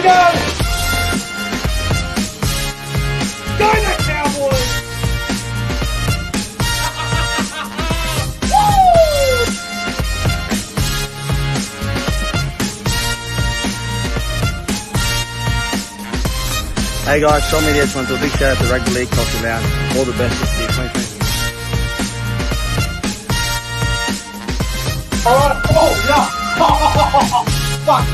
go! Go the Cowboys! Hey guys, Sean Media just want to do a big shout out to Rugby League Culture Lounge. All the best this year, 2020. Alright, oh, yeah! Fuck!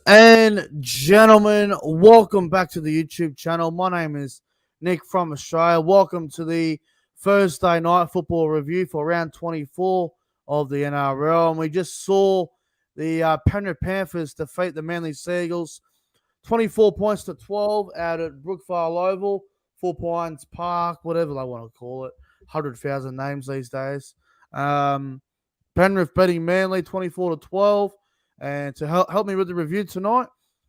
And gentlemen, welcome back to the YouTube channel. My name is Nick from Australia. Welcome to the Thursday night football review for round 24 of the NRL. And we just saw the Penrith Panthers defeat the Manly Seagulls 24 points to 12 out at Brookvale Oval, 4 Pines Park, whatever they want to call it. 100,000 names these days. Penrith beating Manly 24 to 12. And to help me with the review tonight,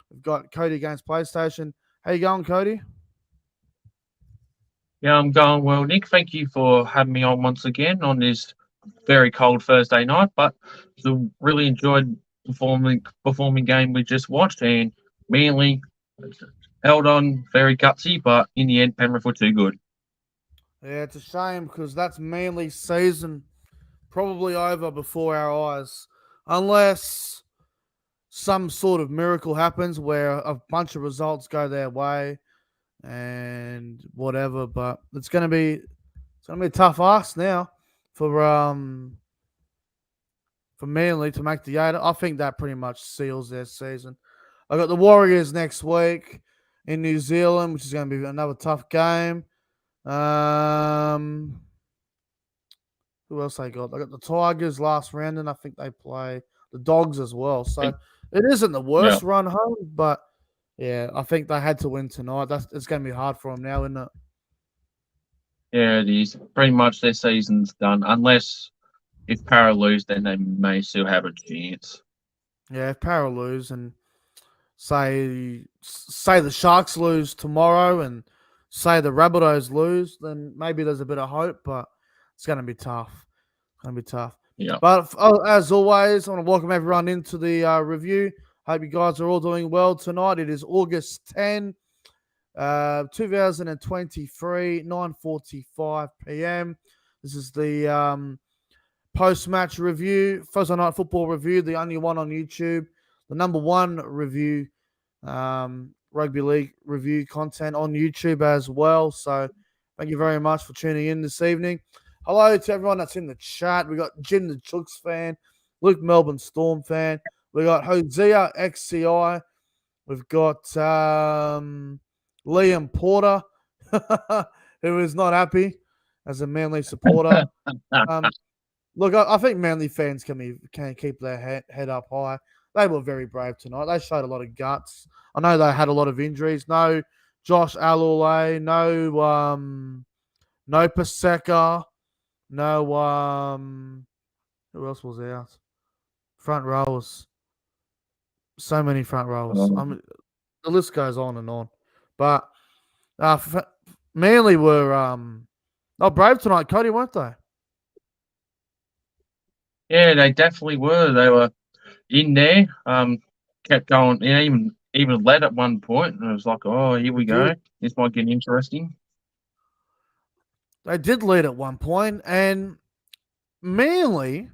we've got Cody against PlayStation. How you going, Cody? Yeah, I'm going well, Nick. Thank you for having me on once again on this very cold Thursday night. But the really enjoyed performing game we just watched, and Manly held on very gutsy, but in the end, Penrith were too good. Yeah, it's a shame because that's Manly's season probably over before our eyes, unless some sort of miracle happens where a bunch of results go their way and whatever. But it's gonna be a tough ask now for Manly to make the 8. I think that pretty much seals their season. I got the Warriors next week in New Zealand, which is going to be another tough game. Who else I got? I got the Tigers last round, and I think they play the Dogs as well. So it isn't the worst run home, but yeah, I think they had to win tonight. It's going to be hard for them now, isn't it? Yeah, it is. Pretty much their season's done, unless if Para lose, then they may still have a chance. Yeah, if Para lose and say the Sharks lose tomorrow and say the Rabbitohs lose, then maybe there's a bit of hope, but it's going to be tough. It's going to be tough. Yeah. But as always, I want to welcome everyone into the review. Hope you guys are all doing well tonight. It is August 10, 2023, 9:45 p.m. This is the post-match review, Thursday night football review, the only one on YouTube, the number one review, rugby league review content on YouTube as well. So thank you very much for tuning in this evening. Hello to everyone that's in the chat. We got Jim the Chooks fan, Luke Melbourne Storm fan. We got Hosea XCI. We've got Liam Porter, who is not happy as a Manly supporter. Look, I think Manly fans can keep their head up high. They were very brave tonight. They showed a lot of guts. I know they had a lot of injuries. No Josh Alule, no Paseka, no who else was out? Front rowers. So many front rowers. The list goes on and on. But Manly were brave tonight, Cody, weren't they? Yeah, they definitely were. They were in there, kept going, even led at one point, and it was like, oh, here we go. This might get interesting. They did lead at one point, and Manly,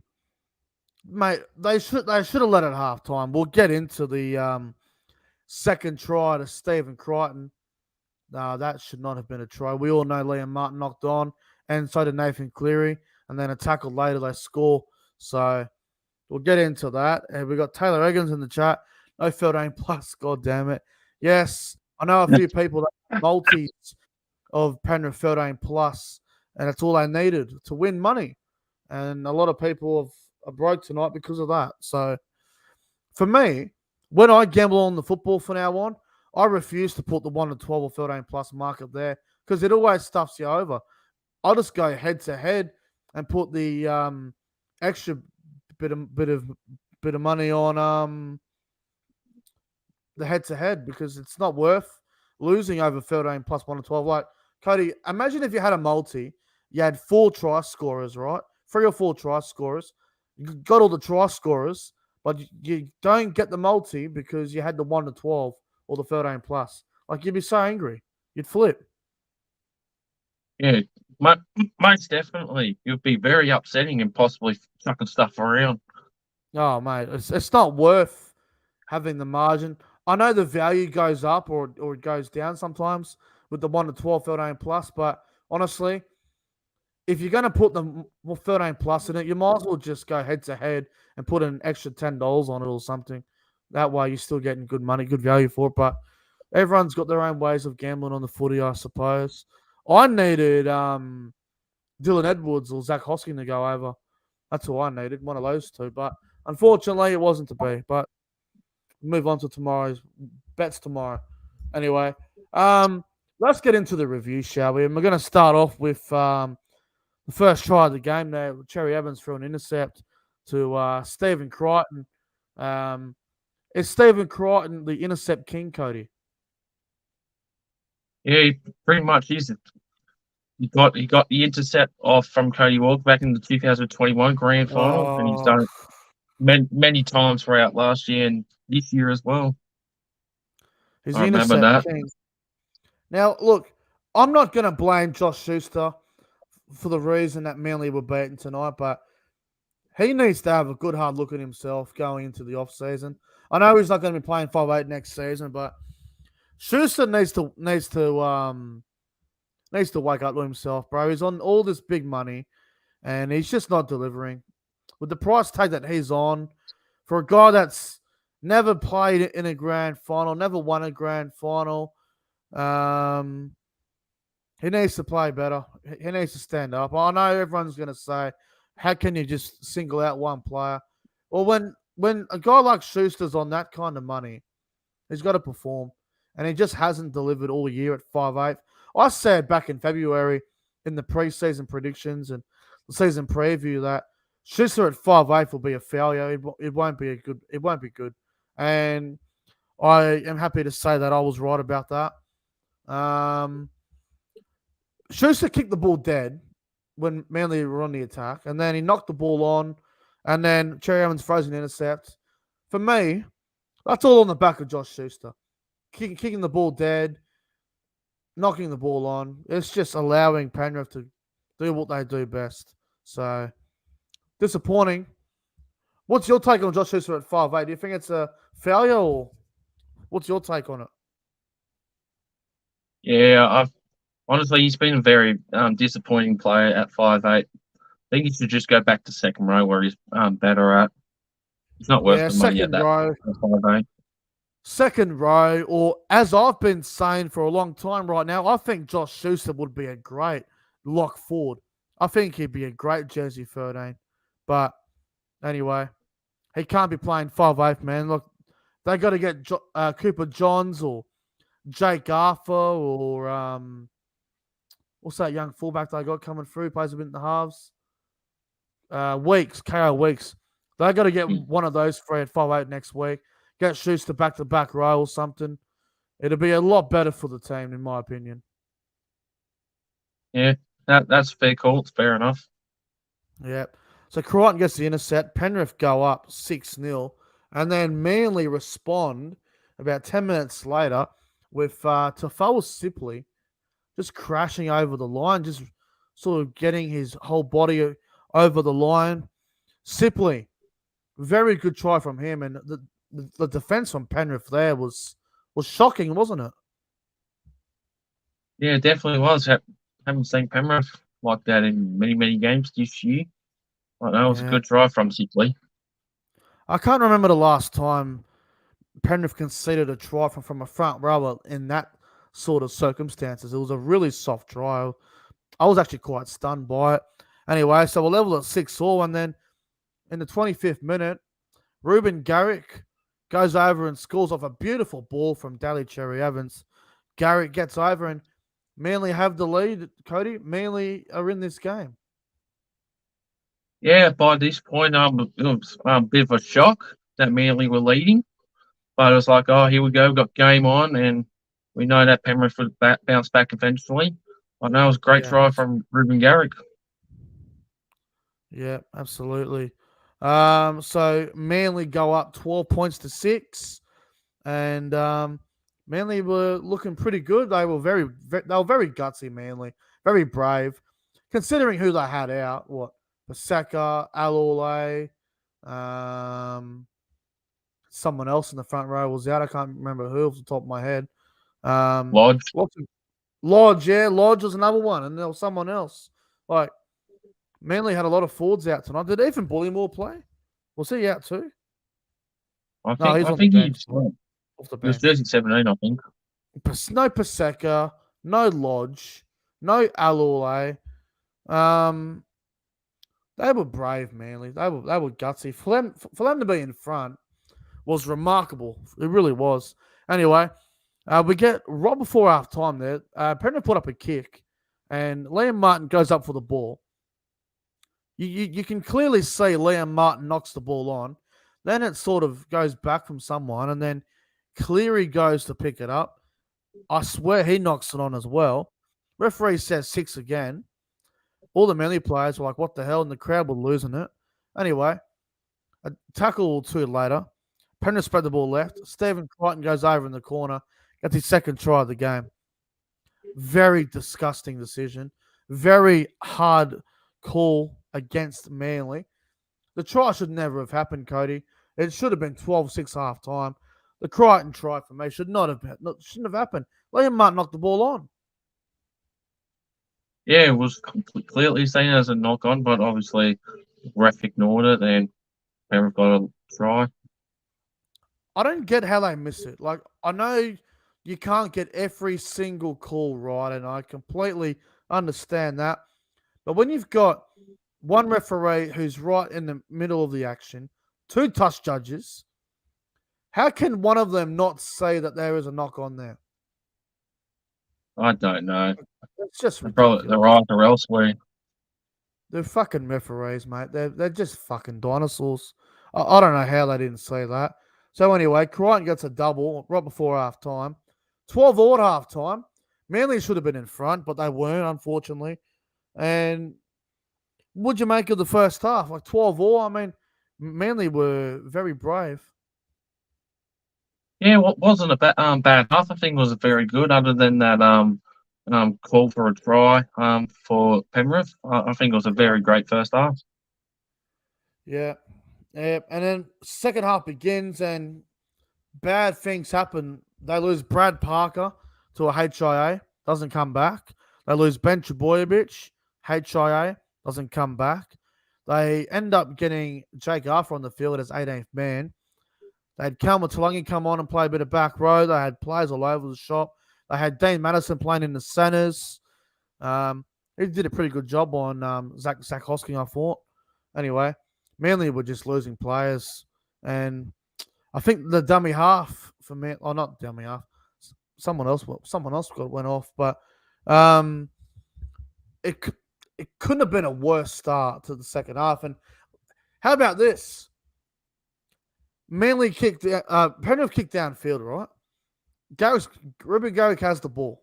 mate, they should have led at halftime. We'll get into the second try to Stephen Crichton. That should not have been a try. We all know Liam Martin knocked on, and so did Nathan Cleary, and then a tackle later they score. So we'll get into that. And we got Taylor Eggins in the chat. No Feldane plus, god damn it. Yes, I know a few people that have multis of Penrith Feldane plus, and that's all they needed to win money. And a lot of people are broke tonight because of that. So for me, when I gamble on the football from now on, I refuse to put the 1 to 12 or Feldane plus market there because it always stuffs you over. I'll just go head to head and put the extra bit of money on the head to head because it's not worth losing over 13 plus 1 to 12. Like, Cody, imagine if you had a multi, you had 4 try scorers, right? 3 or 4 try scorers. You got all the try scorers, but you don't get the multi because you had the 1 to 12 or the 13 plus. Like, you'd be so angry. You'd flip. Yeah, most definitely. You'd be very upsetting and possibly chucking stuff around. Oh, mate, it's not worth having the margin. I know the value goes up or it goes down sometimes with the 1 to 12, 13 plus, but honestly, if you're going to put the 13 plus in it, you might as well just go head to head and put an extra $10 on it or something. That way you're still getting good money, good value for it. But everyone's got their own ways of gambling on the footy, I suppose. I needed Dylan Edwards or Zach Hosking to go over. That's all I needed, one of those two. But unfortunately, it wasn't to be. But move on to tomorrow's bets tomorrow. Anyway, let's get into the review, shall we? And we're going to start off with the first try of the game there. Cherry Evans threw an intercept to Stephen Crichton. Is Stephen Crichton the intercept king, Cody? Yeah, he pretty much is. He got the intercept off from Cody Walker back in the 2021 grand final, and he's done it many times throughout last year and this year as well. He's I the remember intercept that. king. Now, look, I'm not going to blame Josh Schuster for the reason that Manly were beaten tonight, but he needs to have a good hard look at himself going into the off season. I know he's not going to be playing 5'8" next season, but Schuster needs to wake up to himself, bro. He's on all this big money, and he's just not delivering. With the price tag that he's on, for a guy that's never played in a grand final, never won a grand final, he needs to play better. He needs to stand up. I know everyone's going to say, how can you just single out one player? Well, when a guy like Schuster's on that kind of money, he's got to perform. And he just hasn't delivered all year at 5'8". I said back in February in the preseason predictions and the season preview that Schuster at 5'8" will be a failure. It won't be good. It won't be good. And I am happy to say that I was right about that. Schuster kicked the ball dead when Manly were on the attack, and then he knocked the ball on, and then Cherry Evans throws an intercept. For me, that's all on the back of Josh Schuster. Kicking the ball dead, knocking the ball on. It's just allowing Penrith to do what they do best. So, disappointing. What's your take on Josh Schuster at 5'8"? Do you think it's a failure, or what's your take on it? Yeah, honestly, he's been a very disappointing player at 5'8". I think he should just go back to second row where he's better at. He's not worth the money at that 5'8". Second row, or as I've been saying for a long time right now, I think Josh Schuster would be a great lock forward. I think he'd be a great jersey 13. But anyway, he can't be playing 5'8", man. Look, they got to get Cooper Johns or Jake Arthur or what's that young fullback they got coming through? Plays a bit in the halves. Weeks, KO Weeks. They got to get one of those three at 5'8" next week. Get Schuster back to back row or something. It'll be a lot better for the team, in my opinion. Yeah, that's a fair call. It's fair enough. Yeah. So Crichton gets the intercept. Penrith go up 6-0. And then Manly respond about 10 minutes later with Tafau Sipley just crashing over the line, just sort of getting his whole body over the line. Sipley, very good try from him. And the defense from Penrith there was shocking, wasn't it? Yeah, it definitely was. Haven't seen Penrith like that in many games this year. That was a good try from Sipley. I can't remember the last time Penrith conceded a try from a front rower in that sort of circumstances. It was a really soft try. I was actually quite stunned by it. Anyway, so we're level at 6-all, and then in the 25th minute, Ruben Garrick goes over and scores off a beautiful ball from Daly Cherry Evans. Garrick gets over and Manly have the lead, Cody. Manly are in this game. Yeah, by this point, it was a bit of a shock that Manly were leading, but it was like, oh, here we go, got game on, and we know that Penrith would bounce back eventually. I know it was a great Yeah. try from Ruben Garrick. Yeah, absolutely. So Manly go up 12 points to 6, and Manly were looking pretty good. They were very gutsy. Manly, very brave, considering who they had out. What Paseka, Alole, someone else in the front row was out. I can't remember who off the top of my head. Lodge. Lodge, yeah, Lodge was another one, and there was someone else. Like Manly had a lot of forwards out tonight. Did even Bullymore play? Was he out too? I No, he's think on the bench. he's Off the he was bench. jersey 17, I think. No Paseka, no Lodge, no Alole. They were brave, Manly. They were gutsy. For them to be in front was remarkable. It really was. Anyway, we get right before half time there. Penrith put up a kick, and Liam Martin goes up for the ball. You can clearly see Liam Martin knocks the ball on. Then it sort of goes back from someone, and then Cleary goes to pick it up. I swear he knocks it on as well. Referee says 6 again. All the Manly players were like, what the hell? And the crowd were losing it. Anyway, a tackle or two later, Penrith spread the ball left. Stephen Crichton goes over in the corner, gets his second try of the game. Very disgusting decision. Very hard call against Manly. The try should never have happened, Cody. It should have been 12-6 half time. The Crichton try for me shouldn't have happened. Liam Martin knocked the ball on. Yeah, it was clearly seen as a knock on, but obviously ref ignored it and Penrith got a try. I don't get how they miss it. Like, I know you can't get every single call right, and I completely understand that. But when you've got one referee who's right in the middle of the action, 2 touch judges, how can one of them not say that there is a knock on there? I don't know. It's just They're ridiculous. either elsewhere. They're fucking referees, mate. They're just fucking dinosaurs. I don't know how they didn't say that. So anyway, Crichton gets a double right before half time. 12-all at half time. Manly should have been in front, but they weren't, unfortunately. And what'd you make of the first half? Like 12-all, I mean, Manly were very brave. Yeah, what wasn't a bad half. I think was very good. Other than that call for a try for Penrith, I think it was a very great first half. Yeah. And then second half begins and bad things happen. They lose Brad Parker to a HIA, doesn't come back. They lose Ben Trbojevic, HIA, doesn't come back. They end up getting Jake Arthur on the field as 18th man. They had Kalma Talangi come on and play a bit of back row. They had players all over the shop. They had Dean Madison playing in the centres. He did a pretty good job on Zach Hosking, I thought. Anyway, Manly were just losing players. And I think the dummy half for me, or not dummy half, someone else went off. But it couldn't have been a worse start to the second half. And how about this? Manly Penrith kicked downfield, right? Ruben Garrick has the ball.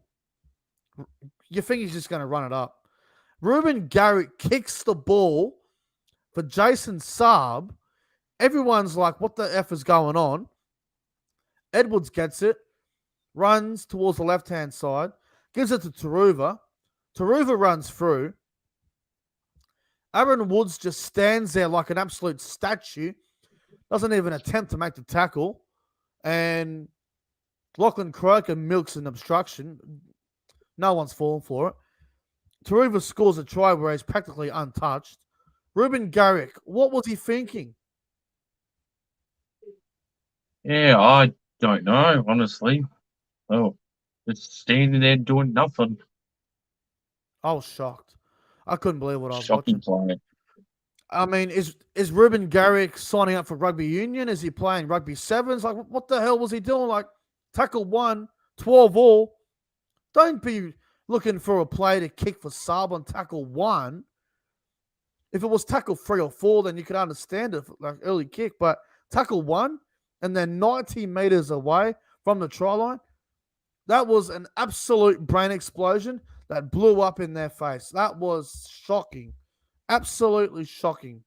You think he's just going to run it up. Ruben Garrick kicks the ball for Jason Saab. Everyone's like, what the F is going on? Edwards gets it, runs towards the left-hand side, gives it to Taruva. Taruva runs through. Aaron Woods just stands there like an absolute statue. Doesn't even attempt to make the tackle. And Lachlan Croker milks an obstruction. No one's fallen for it. Taruva scores a try where he's practically untouched. Ruben Garrick, what was he thinking? Yeah, I don't know, honestly. Oh, just standing there doing nothing. I was shocked. I couldn't believe what I was Shocking watching. play. I mean, is Ruben Garrick signing up for rugby union? Is he playing rugby sevens? Like, what the hell was he doing? Like, tackle 1, 12-all. Don't be looking for a play to kick for sub on tackle 1. If it was tackle 3 or 4, then you could understand it, like early kick. But tackle 1 and then 90 meters away from the try line, that was an absolute brain explosion that blew up in their face. That was shocking. Absolutely shocking.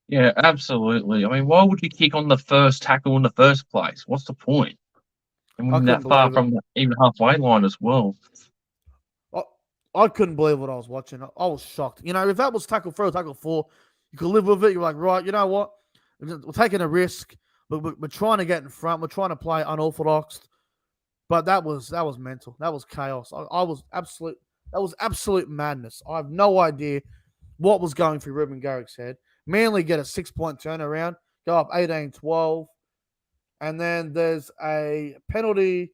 Yeah, absolutely. I mean, why would you kick on the first tackle in the first place? What's the point? And I when that couldn't far believe it. from the even halfway line as well. I couldn't believe what I was watching. I was shocked. You know, if that was tackle 3 or tackle 4, you could live with it. You're like, right, you know what? We're taking a risk, but we're trying to get in front. We're trying to play unorthodox. But that was mental. That was chaos. That was absolute madness. I have no idea what was going through Ruben Garrick's head. Manly get a 6-point turnaround, go up 18-12. And then there's a penalty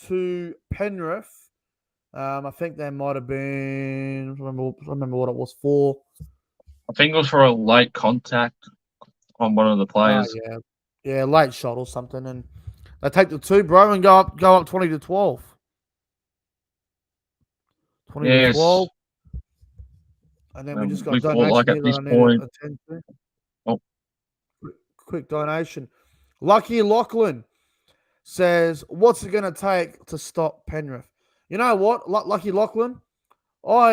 to Penrith. I think there might have been, remember what it was for. I think it was for a late contact on one of the players. Yeah, late shot or something. And they take the 2, bro, and go up 20-12. 20-12. And then we just got we donation like at here this that I point. need to attend to. Oh. Quick donation. Lucky Lachlan says, what's it going to take to stop Penrith? You know what, Lucky Lachlan? I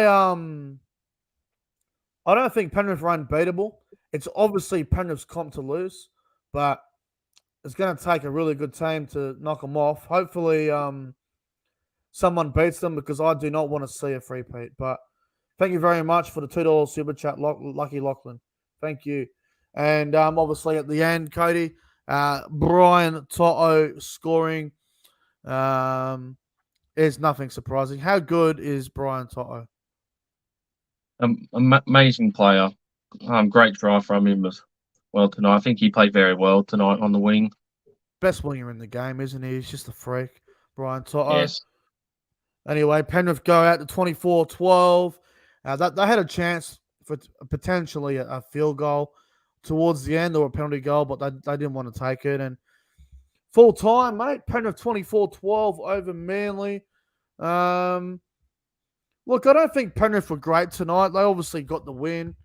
don't think Penrith are unbeatable. It's obviously Penrith's comp to lose, but it's going to take a really good team to knock them off. Hopefully, someone beats them because I do not want to see a three-peat. But thank you very much for the $2 super chat, Lucky Lachlan. Thank you. And obviously at the end, Cody, Brian Toto scoring is nothing surprising. How good is Brian Toto? Amazing player. Great try from him as well tonight. I think he played very well tonight on the wing. Best winger in the game, isn't he? He's just a freak, Brian Toto. Yes. Anyway, Penrith go out to 24-12. They had a chance for potentially a field goal towards the end or a penalty goal, but they didn't want to take it. And full time, mate, Penrith 24-12 over Manly. Look, I don't think Penrith were great tonight. They obviously got the win,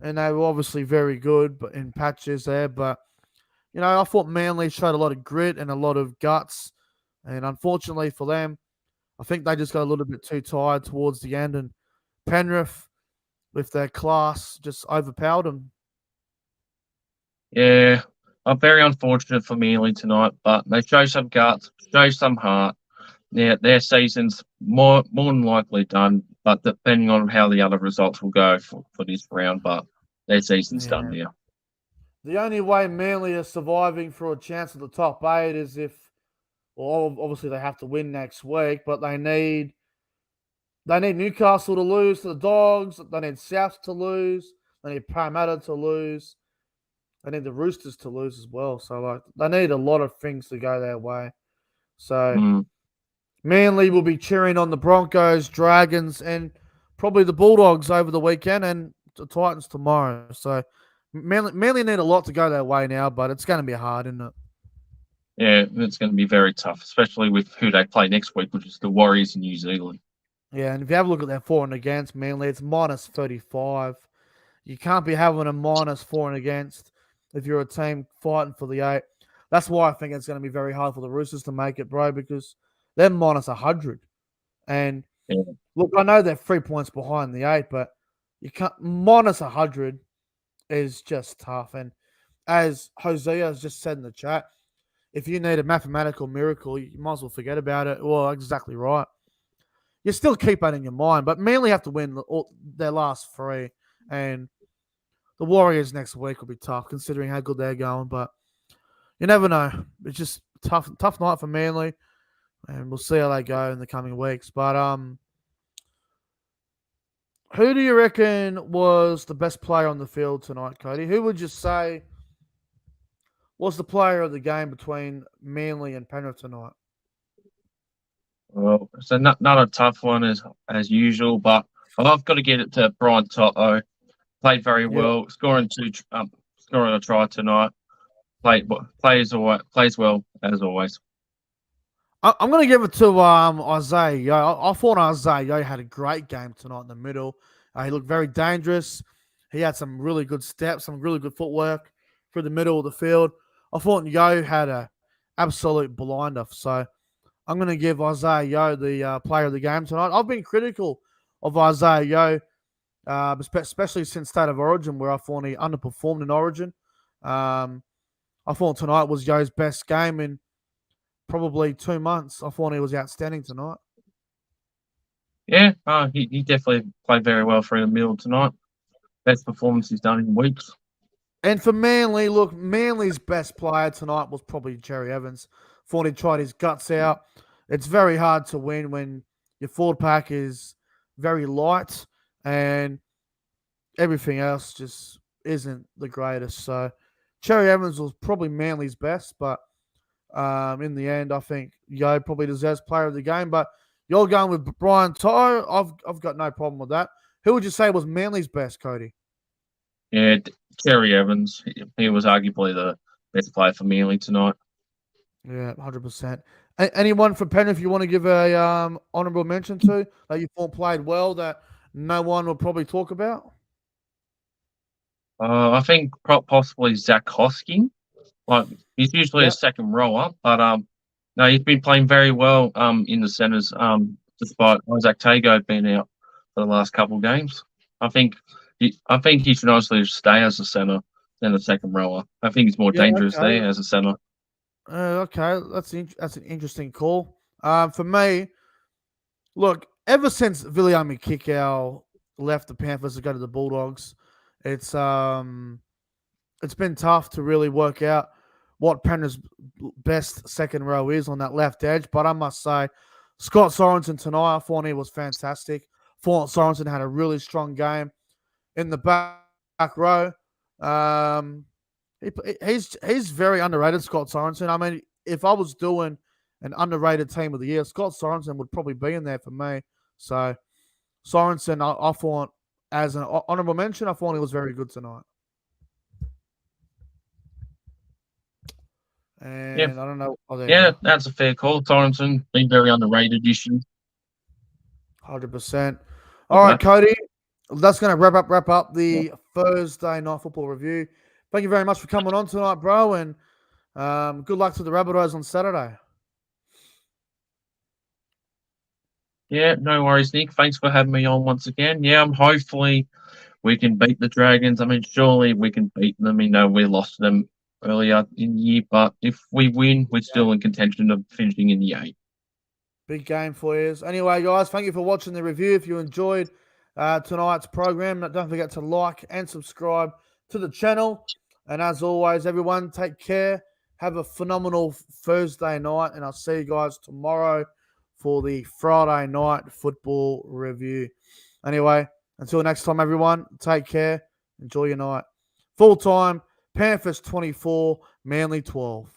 and they were obviously very good but in patches there. But, you know, I thought Manly showed a lot of grit and a lot of guts. And unfortunately for them, I think they just got a little bit too tired towards the end. And Penrith, with their class, just overpowered them. Yeah, very unfortunate for Manly tonight, but they show some guts, show some heart. Yeah, their season's more than likely done, but depending on how the other results will go for this round, but their season's done now. The only way Manly are surviving for a chance at the top 8 is if, well, obviously they have to win next week, but they need Newcastle to lose to the Dogs. They need South to lose. They need Parramatta to lose. They need the Roosters to lose as well. So, like, they need a lot of things to go their way. So, Manly will be cheering on the Broncos, Dragons, and probably the Bulldogs over the weekend and the Titans tomorrow. So, Manly need a lot to go their way now, but it's going to be hard, isn't it? Yeah, it's going to be very tough, especially with who they play next week, which is the Warriors in New Zealand. Yeah, and if you have a look at their for and against, Manly, it's minus 35. You can't be having a minus for and against if you're a team fighting for the 8. That's why I think it's going to be very hard for the Roosters to make it, bro, because they're minus 100. And look, I know they're 3 points behind the 8, but you can't minus 100 is just tough. And as Hosea has just said in the chat, if you need a mathematical miracle, you might as well forget about it. Well, exactly right. You still keep that in your mind, but Manly have to win their last 3. And the Warriors next week will be tough considering how good they're going, but you never know. It's just tough night for Manly, and we'll see how they go in the coming weeks. But who do you reckon was the best player on the field tonight, Cody? Who would you say was the player of the game between Manly and Penrith tonight? Well, it's not a tough one as usual, but I've got to get it to Brian Toto. Played very well, scoring a try tonight. Plays well as always. I'm going to give it to Isaiah Yo. I thought Isaiah Yo had a great game tonight in the middle. He looked very dangerous. He had some really good steps, some really good footwork through the middle of the field. I thought Yo had a absolute blinder. So I'm going to give Isaiah Yo the player of the game tonight. I've been critical of Isaiah Yo, especially since State of Origin, where I thought he underperformed in Origin. I thought tonight was Yo's best game in probably 2 months. I thought he was outstanding tonight. Yeah, he definitely played very well through the middle tonight. Best performance he's done in weeks. And for Manly, look, Manly's best player tonight was probably Cherry Evans. Thought he tried his guts out. It's very hard to win when your forward pack is very light and everything else just isn't the greatest. So Cherry Evans was probably Manly's best, but in the end, I think Yo probably deserves player of the game. But you're going with Brian To'o. I've got no problem with that. Who would you say was Manly's best, Cody? Yeah, Cherry Evans. He was arguably the best player for Manly tonight. Yeah, 100%. Anyone for Penrith you want to give a honourable mention to that you thought played well that no one will probably talk about? I think possibly Zach Hosking. Like he's usually a second rower, but no, he's been playing very well in the centres despite Isaac Tago being out for the last couple of games. I think he should honestly stay as a centre than a second rower. I think he's more dangerous there as a centre. Okay, that's an interesting call. For me, look, ever since Viliami Kikau left the Panthers to go to the Bulldogs, it's been tough to really work out what Penrith's best second row is on that left edge. But I must say, Scott Sorensen tonight, I thought he was fantastic. Thought Sorensen had a really strong game in the back row. He's very underrated, Scott Sorensen. I mean, if I was doing an underrated team of the year, Scott Sorensen would probably be in there for me. So Sorensen, I thought, as an honorable mention, I thought he was very good tonight. And I don't know. That's a fair call. Sorensen been very underrated this year. 100%. All right, Cody. That's going to wrap up the Thursday Night Football review. Thank you very much for coming on tonight, bro, and good luck to the Rabbitohs on Saturday. Yeah, no worries, Nick. Thanks for having me on once again. Yeah, hopefully we can beat the Dragons. I mean, surely we can beat them. You know, we lost them earlier in the year, but if we win, we're still in contention of finishing in the 8. Big game for you. Anyway, guys, thank you for watching the review. If you enjoyed tonight's program, don't forget to like and subscribe to the channel. And as always, everyone, take care. Have a phenomenal Thursday night, and I'll see you guys tomorrow for the Friday Night Football review. Anyway, until next time, everyone, take care. Enjoy your night. Full time, Panthers 24, Manly 12.